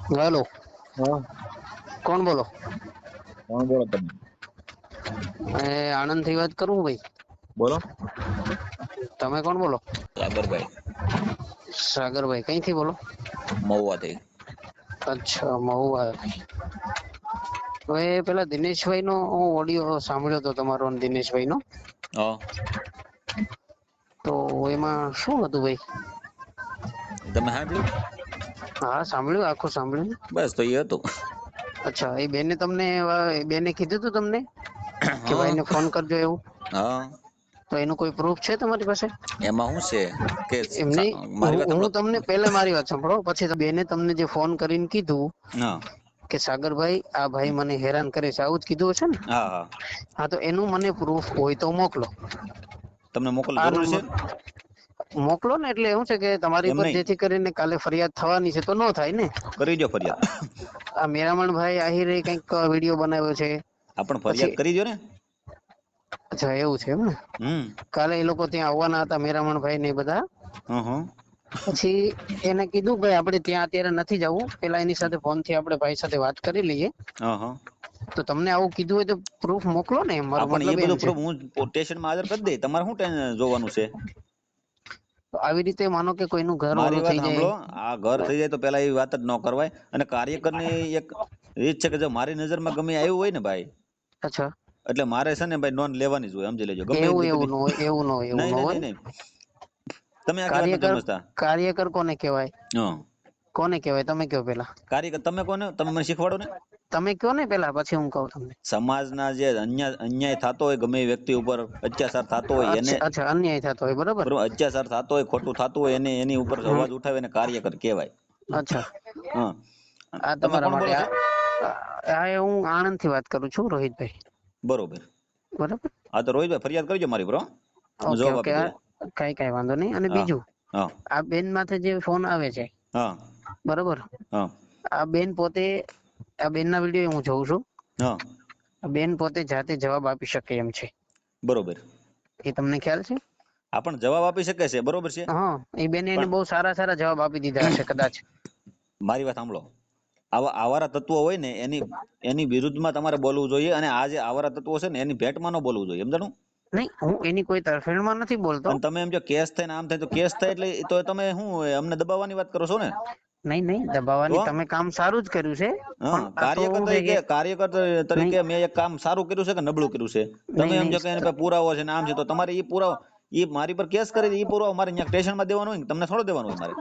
Hello, હા, કોણ બોલો? કોણ બોલો તમે? આણંદ થી વાત કરું ભાઈ. બોલો. તમે કોણ બોલો? સાગરભાઈ. સાગરભાઈ કઈથી બોલો? મહુવાથી. અચ્છા, મહુવા. હવે પેલા દિનેશભાઈ નો હું ઓડિયો સાંભળ્યો હતો તમારો દિનેશભાઈ નો. હા. તો એમાં શું હતું ભાઈ? તમે સાંભળ્યું? હા સાંભળ્યું, આખું સાંભળ્યું. બસ તો એ હતું. અચ્છા, એ બેને તમને બેને કીધું તું તમને કે હા ભાઈને ફોન કરજો એવું? હા. તો એનું કોઈ પ્રૂફ છે તમારી પાસે? એમાં શું છે કે એમ નહીં, મારી વાત સાંભળો. હું તમને પેલા મારી વાત સાંભળો, પછી બેને તમને જે ફોન કરીને કીધું હા. કે સાગરભાઈ આ ભાઈ મને હેરાન કરે છે, આવું જ કીધું હશે ને? હા હા. હા, તો એનું મને પ્રૂફ હોય તો મોકલો. તમને મોકલ આ જરૂર છે? નંબર મોકલો ને, એટલે એવું છે કે તમારી એમ પર નહીં, જેથી કરીને કાલે ફરિયાદ થવાની છે તો ન થાય ને. કરી દો ફરિયાદ. આ મેરામણ ભાઈ આહિરે કઈક વિડીયો બનાવ્યો છે. આપણ પછી ફરિયાદ કરી દો ને. અચ્છા, એવું છે એમ ને. હમ. કાલે એ લોકો ત્યાં આવવાના હતા, મેરામણ ભાઈ ને બધા. હા હા. પછી એને કીધું ભાઈ આપડે ત્યાં અત્યારે નથી જવું, પેલા એની સાથે ફોન થી આપડે ભાઈ સાથે વાત કરી લઈએ. હા હા. તો તમને આવું કીધું હોય તો પ્રૂફ મોકલો ને, મારો આપણ મતલબ એ એમ બધું છે. પ્રૂફ હું સ્ટેશનમાં હાજર કરી દઈ, તમારે શું જોવાનું છે? તો આવી રીતે માનો કે કોઈનું ઘર મારી ઓલું વાત થઈ જાય. સાંભળો, આ ઘર થઈ જાય તો પેલા એવી વાત જ ન કરવાય. અને કાર્યકર ની એક એ જ છે કે જો મારી નજરમાં ગમે આવ્યું હોય ને ભાઈ, અચ્છા, એટલે મારે છે ને ભાઈ નોંધ લેવાની જ હોય, સમજી લેજો. ગમે એવું એ રીતે એવું ન હોય, એવું ન હોય, એવું નહીં ન નહીં હોય. નહીં નહીં, તમે આખી વાત નથી કાર્યકર સમજતા. કાર્યકર કોને કહેવાય? હા. કોને કહેવાય તમે કયો પેલા? કાર્યકર તમે કોને, તમે મને શીખવાડો ને. તમે કયો ને પેલા, પછી હું કહું તમને. સમાજના જે અન્યાય થતો હોય, ગમે એ વ્યક્તિ ઉપર અત્યાચાર થતો હોય એને, અચ્છા અચ્છા, અન્યાય થતો હોય, બરોબર. અત્યાચાર થતો હોય, ખોટું થતું હોય, એને એની ઉપર હમ, અવાજ ઉઠાવે એને કાર્યકર કહેવાય. અચ્છા. હા. આ તમે તમારા કોણ માટે બોલો છો? હું આણંદ થી વાત કરું છું, રોહિતભાઈ. બરોબર. બરાબર. હા તો રોહિતભાઈ ફરિયાદ કરજો મારી પર, હું ઓકે જવાબ ઓકે, આપી દઉં. કઈ વાંધો નહીં. અને હા બીજું, હા આ બેન માથે જે ફોન આવે છે, હા બરોબર. હા આ બેન પોતે, આ બેન ના વિડીયો હું જોઉં છું. હા. બેન પોતે જાતે જવાબ આપી શકે એમ છે. બરોબર. એ તમને ખ્યાલ છે? આપણ જવાબ આપી શકે છે, બરોબર છે. હા, એ બેને એને પણ બહુ સારા સારા જવાબ આપી દીધા હશે કદાચ. મારી વાત સાંભળો, આવા આવારા તત્વો હોય ને એની વિરુદ્ધમાં તમારે બોલવું જોઈએ. અને આ જે આવારા તત્વો છે ને એની ભેટમાં ન બોલવું જોઈએ, સમજાણું? નહીં, હું એની કોઈ તરફેણમાં નથી બોલતો. અને તમે એમ જો કેસ થાય ને આમ થાય તો કેસ થાય, એટલે તો તમે શું અમને દબાવવાની વાત કરો છો ને? નહીં નહીં, તો દબાવવાની તમે કામ સારું જ કર્યું છે. હા, પણ આ તો કાર્યકર શું છે તરીકે, કે કાર્યકર નહીં તરીકે મેં એક કામ સારું કર્યું છે કે નબળું કર્યું છે? તમે નહીં એમ નહીં, જો કે એને પુરાવો છે ને આમ છે, તો તમારે એ પુરાવો, એ મારી પર કેસ કરી, એ પુરાવો મારે અહીંયા સ્ટેશનમાં દેવાનો હોય ને, તમને થોડો દેવાનો હોય મારે.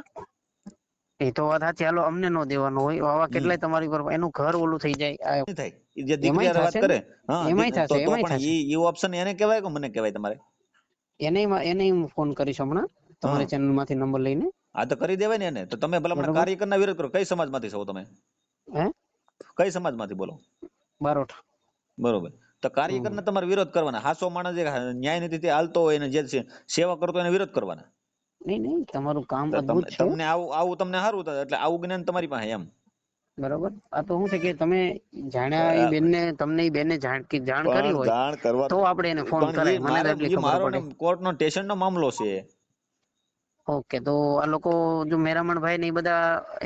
એ તો વાત સાચી. ચાલો, અમને ન દેવાનું હોય, આવા હમ કેટલાય તમારી પર એનું ઘર ઓલું થઈ જાય. નહીં થાય. જે દીકરી એમાંય હારે વાત થશે ને, કરે, હા, એમાંય થશે, તો એમાંય પણ થશે. એ ઓપ્શન એને કહેવાય કે મને કહેવાય તમારે? એને એને હું ફોન કરીશ હમણાં, હા તમારી ચેનલ માંથી નંબર લઈને. હા, તો કરી દેવાય ને એને. તો તમે ભલા બરોબર. કાર્યકરના વિરોધ કરો. કઈ સમાજમાંથી છો તમે? હે? કઈ સમાજમાંથી બોલો? બારોટ. બરોબર. તો કાર્યકરને તમારે વિરોધ કરવાના. હાસો માણસ જે ન્યાય નીતિથી હાલતો હોય અને જે સેવા કરતો હોય એને વિરોધ કરવાના. નહીં નહીં, તમારું કામ તો અદ્ભુત છે. તમને આવું તમને સારું થાય, એટલે આવું જ્ઞાન તમારી પાસે એમ. બરોબર. આ તો શું છે કે તમે જાણ્યા એ બેનને, તમને એ બેનને જાણ કરી પણ હોય જાણ કરવા, તો આપણે એને ફોન પણ કરાય, મને તો એટલી એ ખબર મારો ને પડે. કોર્ટનો સ્ટેશનનો મામલો છે. ઓકે, તો આ લોકો જો મેરામણ ભાઈ ને એ બધા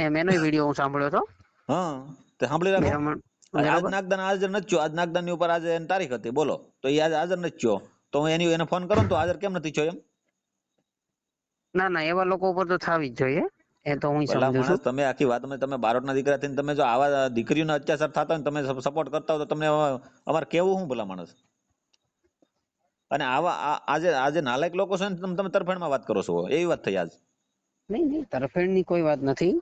એનો વિડીયો હું સાંભળ્યો હતો. હા, તો સાંભળી રાખો. મેરામણ, આજ બરાબર. નાગદાન હાજર નથી થયો. આજ નાગદાન ની ઉપર આજે એની તારીખ હતી, બોલો. તો એ આજે હાજર નથી થયો. તો હું એને ફોન કરો ને, તો હાજર કેમ નથી થયો એમ? ના ના, એવા લોકો ઉપર તો થવી જ જોઈએ, એ તો હું ભલા સમજુ છું. માણસ, તમે આખી વાત, તમે બારોટના દીકરા થઈને તમે જો આવા દીકરીઓને અત્યાચાર થતા હોય, તમે સપોર્ટ કરતા હોય, તો તમને અમારે કેવું શું ભલા માણસ? અને આવા આજે નાલાયક લોકો છે ને, તમે તરફેણમાં વાત કરો છો, એવી વાત થઈ આજ. નહીં નહીં, તરફેણ ની કોઈ વાત નથી.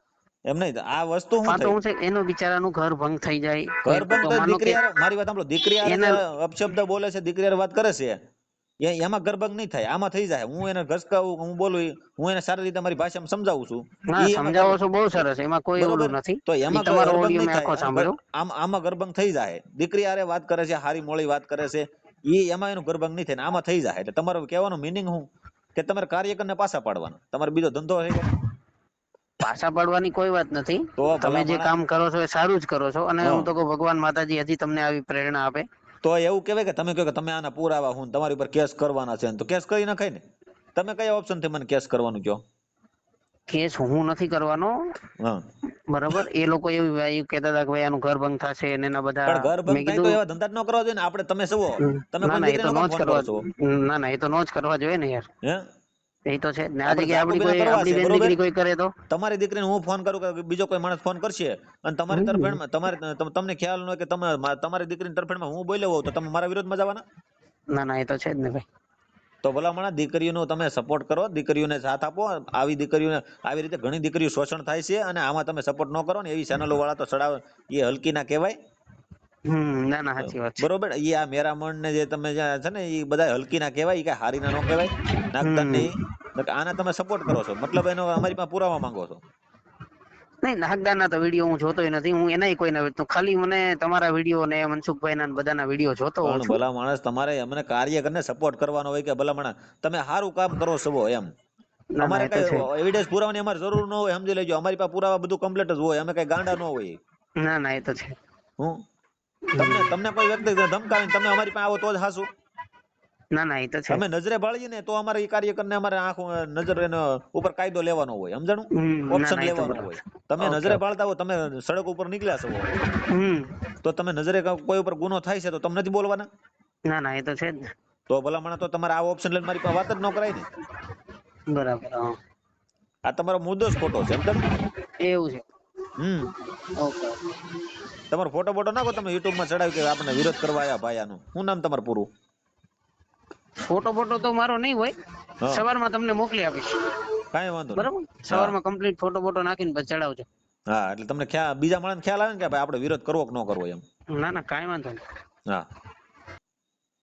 એમ નહીં, આ વસ્તુ શું આ તો થઈ? હું છે, એનો બિચારાનું ઘર ભંગ થઈ જાય કોઈ ઘર ભંગ તો તો માનો કે દીકરી હારે, મારી વાત સાંભળો, દીકરી હારે જે એના અપશબ્દ બોલે છે, દીકરી હારે વાત કરે છે, એમાં ગરબંગ નહીં થાય, આમાં થઈ જાય. હું એને ઘસકાવું, હું બોલું, હું એને સારી રીતે મારી ભાષામાં સમજાવું છું. ના, એમાં સમજાવો છો બહુ સરસ, એમાં કોઈ બરોબર. ઓલું નથી. તો એ એમાં તમારો ગરબંગ ઓડિયો નહીં મેં થાય. આખો અને સાંભળ્યો. આમાં ગરબંગ થઈ જાય. દીકરી હારે વાત કરે છે, હારી મોળી વાત કરે છે, એમાં એનું ગરબંગ નહીં થાય ને આમાં થઈ જાય. એટલે તમારો કહેવાનો મિનિંગ શું કે તમારે કાર્યકરને પાછા પાડવાના, તમારે બીજો ધંધો છે કે? પાછા પાડવાની કોઈ વાત નથી. તો તમે ભલા જે માણસ, કામ કરો છો એ સારું જ કરો છો, અને હા, હું તો કહું ભગવાન માતાજી હજી તમને આવી પ્રેરણા આપે. તો એવું કહેવાય કે તમે કહો કે તમે આના પુરાવા હું તમારી ઉપર કેસ કરવાના છે, તો કેસ કરી નખાય ને. તમે કયા ઓપ્શન થી મને કેસ કરવાનું કહો? કેસ હું નથી કરવાનો, હા બરાબર. એ લોકો એવું કહેતા હતા કે ભાઈ આનું ઘર ભંગ થશે ને એના બધા. પણ ઘર ભંગ મેં થાય તો કીધું એવા ધંધા જ ન કરવા જોઈએ ને. આપણે તમે શું તમે ના કોઈ ના, એ તો દીકરીને નો કોણ જ ફોન કરો કરવા. છો? ના ના, એ તો નો જ કરવા જોઈએ ને યાર. હે એ તો છે જ ને. આ આપણે જગ્યાએ જાકુબીને કરવા આપડી છે બેન બરોબર. દીકરી કોઈ કરે તો. તમારી દીકરીને હું ફોન કરું કે બીજો કોઈ માણસ ફોન કરશે અને તમારી તરફેણમાં તમને ખ્યાલ ન હોય કે તમારી દીકરીની તરફેણમાં હું બોલ્યો હોઉં તો તમે મારા વિરોધમાં જવાના? ના ના, એ તો છે જ ને ભાઈ. તો ભલામણ દીકરીઓનો તમે સપોર્ટ કરો, દીકરીઓને સાથ આપો. આવી દીકરીઓને આવી રીતે ઘણી દીકરીઓ શોષણ થાય છે અને આમાં તમે સપોર્ટ ન કરો ને એવી ચેનલો વાળા તો ચડાવે એ હલકી ના કહેવાય. ના ના, સાચી વાત છે. બરોબર. એ આ મેરામણ ને જે તમે છે ને એ બધા હલકી ના કહેવાય, કે હારી ના નો કહેવાય. નાગદાન ને આના તમે સપોર્ટ કરો છો, મતલબ એનો અમારી પાસે પુરાવા માંગો છો. નહીં, નાગદાના તો વિડીયો હું જોતોય નથી. હું એનાય કોઈને ખાલી મને તમારા વિડીયો ને મનસુખભાઈ ના બધાના વિડીયો જોતો હોઉં પણ છું. ભલા માણસ તમારે અમને કાર્ય કરીને સપોર્ટ કરવાનો હોય કે ભલા માણસ તમે સારું કામ કરો છો એમ. ના ના, અમારે એ તો કઈ છે. એવિડન્સ પુરાવાની અમારે જરૂર ન હોય, સમજી લેજો. અમારી પાસે પુરાવા બધું કમ્પ્લીટ જ હોય, અમે કઈ ગાંડા ન હોય. ના ના, એ તો છે. હું તમને કોઈ વ્યક્તિ ધમકાવીને તમે અમારી પાસે આવો તો જ હાસું. ના ના, એ તો છે. અમે નજરે બાળીએ ને તો અમારે એ કાર્ય કરીને અમારે આંખ નજર એનો ઉપર કાયદો લેવાનો હોય, સમજાણું? ના ઓપ્શન ના, એ તો લેવાનો બરાબર હોય. છે. તમે ઓકે નજરે ઓકે. બાળતા હો, તમે સડક ઉપર નીકળ્યા છો હમ તો તમે નજરે કોઈ ઉપર ગુનો થાય છે તો તમને નથી બોલવાના? ના ના, એ તો છે જ ને. તો ભલામણ તો તમારે આ ઓપ્શન લઈને મારી પાસે વાત જ ન કરાય ને. બરાબર. હા, આ તમારો મુદ્દો જ ખોટો છે, સમજાણું? એવું છે. હમ ઓકે. તમારો ફોટો નાખો તમે યુટ્યુબમાં ચડાવી કે આપણે વિરોધ કરવા આવ્યા ભાઈ આનું. શું નામ તમારું પૂરું? ફોટો તો મારો નહીં હોય. હા, સવારમાં તમને મોકલી આપીશ. કાંઈ વાંધો નહીં. બરાબર. હા સવારમાં કમ્પ્લીટ ફોટો નાખીને પછી ચડાવજો. હા, એટલે તમને બીજા માણસને ખ્યાલ આવે ને કે ભાઈ આપણે વિરોધ કરવો કે ન કરવો એમ. ના ના, કાંઈ વાંધો નહીં. હા.